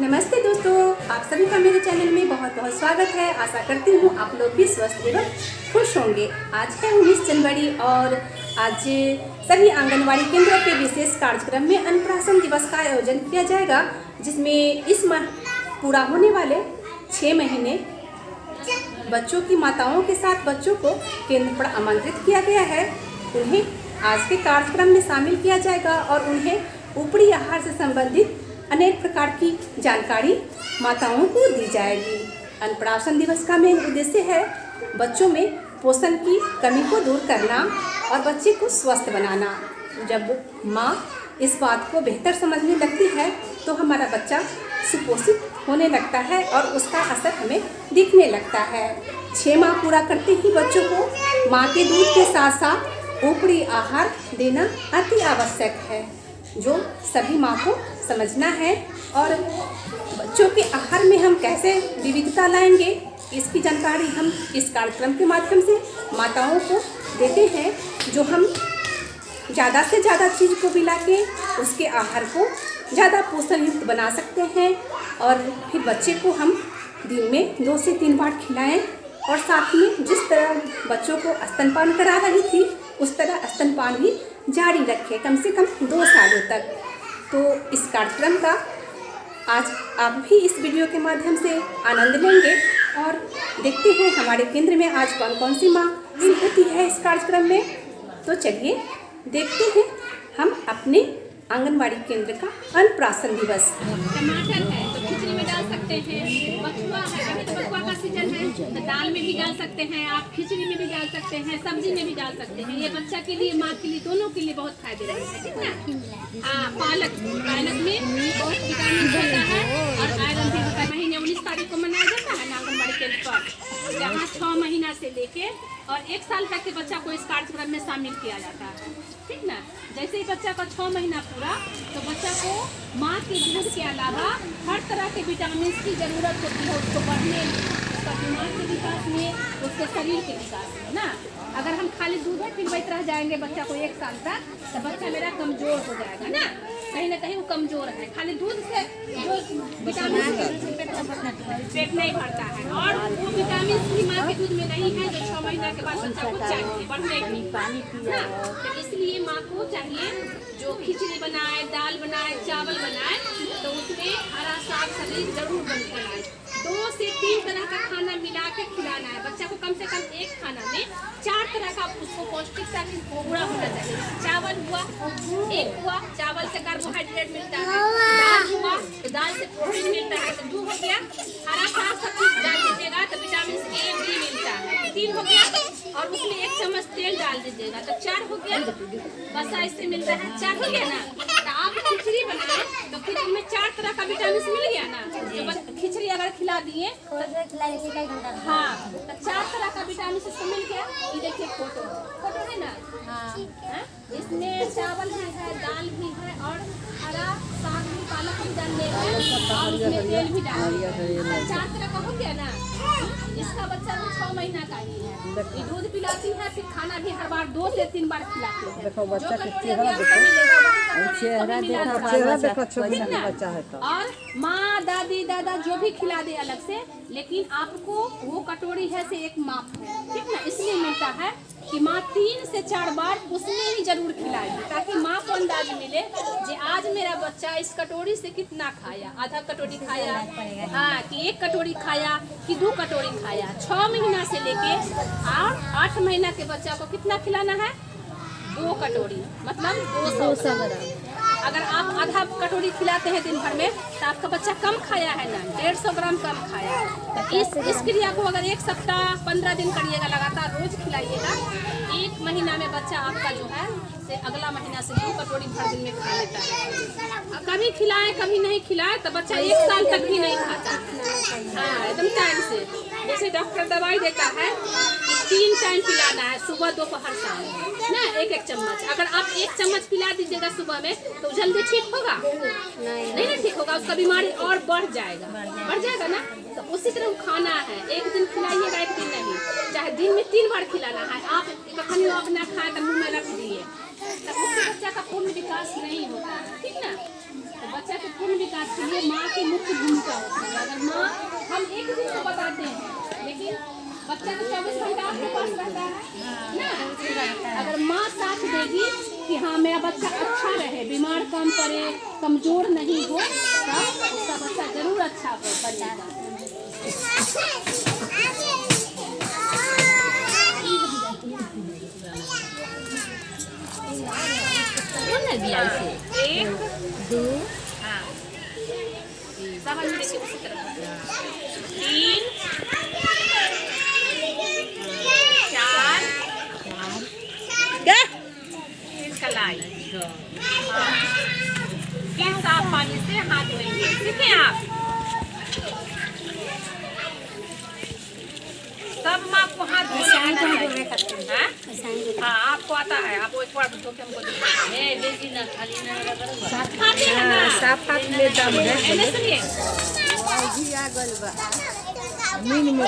नमस्ते दोस्तों, आप सभी का मेरे चैनल में बहुत बहुत स्वागत है। आशा करती हूँ आप लोग भी स्वस्थ एवं खुश होंगे। आज है 19 जनवरी और आज सभी आंगनवाड़ी केंद्रों के विशेष कार्यक्रम में अन्नप्राशन दिवस का आयोजन किया जाएगा, जिसमें इस माह पूरा होने वाले 6 महीने बच्चों की माताओं के साथ बच्चों को केंद्र पर आमंत्रित किया गया है। उन्हें आज के कार्यक्रम में शामिल किया जाएगा और उन्हें ऊपरी आहार से संबंधित अनेक प्रकार की जानकारी माताओं को दी जाएगी। अन्नप्राशन दिवस का मेन उद्देश्य है बच्चों में पोषण की कमी को दूर करना और बच्चे को स्वस्थ बनाना। जब माँ इस बात को बेहतर समझने लगती है तो हमारा बच्चा सुपोषित होने लगता है और उसका असर हमें दिखने लगता है। 6 माह पूरा करते ही बच्चों को माँ के दूध के साथ साथ ऊपरी आहार देना अति आवश्यक है, जो सभी माँ को समझना है। और बच्चों के आहार में हम कैसे विविधता लाएंगे, इसकी जानकारी हम इस कार्यक्रम के माध्यम से माताओं को देते हैं, जो हम ज़्यादा से ज़्यादा चीज़ को मिला के उसके आहार को ज़्यादा पोषण युक्त बना सकते हैं। और फिर बच्चे को हम दिन में 2 से 3 बार खिलाएं और साथ में जिस तरह बच्चों को स्तनपान करा रही थी उस तरह स्तनपान भी जारी रखें, कम से कम 2 सालों तक। तो इस कार्यक्रम का आज आप भी इस वीडियो के माध्यम से आनंद लेंगे और देखते हैं हमारे केंद्र में आज कौन कौन सी माँ होती है इस कार्यक्रम में। तो चलिए देखते हैं हम अपने आंगनवाड़ी केंद्र का अन्नप्राशन दिवस। टमाटर है तो खिचड़ी में डाल सकते हैं, बथुआ है अभी तो बथुआ का सीजन है तो दाल में भी डाल सकते हैं, आप खिचड़ी में भी डाल सकते हैं, सब्जी में भी डाल सकते हैं। ये बच्चा के लिए माँ के लिए दोनों के लिए बहुत फायदेमंद है, ठीक ना। पालक में बहुत विटामिन रहता है और आयरन भी होता है। महीने 19 तारीख को मनाया जाता है ना आंगनबाड़ी केंद्र पर, जहाँ 6 महीना से लेके और 1 साल तक के बच्चा को इस कार्यक्रम में शामिल किया जाता है, ठीक ना। जैसे ही बच्चा का 6 महीना पूरा तो बच्चा को माँ के दूध के अलावा हर तरह के विटामिन की जरूरत होती है उसको बढ़ने, उसका दिमाग के विकास में, उसके शरीर के विकास में ना। अगर हम खाली दूध पिलवाते रह जाएंगे बच्चा को 1 साल तक तो बच्चा मेरा कमजोर हो जाएगा ना कहीं वो कमजोर है। खाली दूध से जो विटामिन पेट नहीं भरता है और वो विटामिन भी माँ के दूध में नहीं है जो 6 महीना के बाद बच्चा को चाहिए बढ़ने के लिए पानी पीना। तो इसलिए माँ को चाहिए जो खिचड़ी बनाए, दाल बनाए, चावल बनाए तो उसमें हरा साग सब्जी जरूर बनाए। 2 से 3 तरह का खाना मिला के खिलाना है बच्चा को। कम से कम एक खाना में 4 तरह का उसको पौष्टिकता की पूरा होना चाहिए। चावल हुआ, एक हुआ चावल से कार्बोहाइड्रेट मिलता है, दाल हुआ तो दाल से प्रोटीन मिलता है तो 2 हो गया, हरा साग सब्जी डाल दीजिएगा तो विटामिन ए भी मिलता है तो 3 हो गया, और उसमें 1 चम्मच तेल डाल दीजिएगा तो 4 हो गया। बस ऐसे मिलता है 4 हो गया ना। तो आप खिचड़ी बनाए तो खिचड़ी में 4 तरह का विटामिन मिल गया ना। तो बस खिचड़ी अगर खिला दिए तो हाँ तो 4 तरह का विटामिन इसको मिल गया। ये देखिए फोटो है ना। हाँ इसमें चावल भी है, दाल भी है और हरा साग भी, पालक भी डाल देगा और उसमें तेल भी डाल देगा। 4 तरह का हो गया ना। इसका बच्चा 6 महीना का ही है। ये दूध पिलाती है, फिर खाना भी हर बार 2 से 3 बार खिलाती है। देखो बच्चा के चेहरा देखो बच्चा है तो। और माँ दादी दादा जो भी खिला दे अलग से, लेकिन आपको वो कटोरी है से एक माप है, ठीक ना। इसलिए मिलता है कि माँ 3 से 4 बार उसमें ही जरूर खिलाएगी ताकि माँ को अंदाज मिले कि आज मेरा बच्चा इस कटोरी से कितना खाया, आधा कटोरी खाया, हाँ कि 1 कटोरी खाया कि 2 कटोरी खाया। 6 महीना से लेके और 8 महीना के बच्चा को कितना खिलाना है, 2 कटोरी मतलब 200 ग्राम। अगर आप आधा कटोरी खिलाते हैं दिन भर में तो आपका बच्चा कम खाया है ना, 150 ग्राम कम खाया। तो इस क्रिया को अगर 1 सप्ताह 15 दिन करिएगा, लगातार रोज खिलाइएगा, 1 महीना में बच्चा आपका जो है से अगला महीना से 2 कटोरी भर दिन में खा लेता है। कभी खिलाए कभी नहीं खिलाए तो बच्चा 1 साल तक भी नहीं खाता है। हाँ एकदम टाइम से, जैसे डॉक्टर दवाई देता है कि 3 टाइम पिलाना है, सुबह दोपहर शाम ना 1-1 चम्मच। अगर आप 1 चम्मच पिला दीजिएगा सुबह में तो जल्दी ठीक होगा नहीं ना, ठीक होगा, उसका बीमारी और बढ़ जाएगा ना। तो उसी तरह खाना है, एक दिन खिलाइएगा 1 दिन नहीं, चाहे दिन में 3 बार खिलाना है। आप कखनी आप ना खाए तो मुँह में रख दिए तो उससे बच्चा का पूर्ण विकास नहीं होता है, ठीक ना। तो बच्चा के पूर्ण विकास के लिए माँ की मुख्य भूमिका होती है। अगर माँ हम एक दिन को बताते हैं लेकिन बच्चा तो 24 घंटा आपके पास रहता है ना। अगर माँ साथ देगी कि हाँ मेरा बच्चा अच्छा रहे, बीमार कम पड़े, कमजोर नहीं हो, तब उसका बच्चा जरूर अच्छा बनेगा। एक दो हाँ समझ में देखिए उसी तरह 3 4 कलाई फिर साफ पानी से हाथ धोएंगे। सीखे आप सब माँ को हाथ धोने हैं। हाँ आपको आता है, आप एक बार धो के हमको साफ हाथ में दम है सुनिए मीन में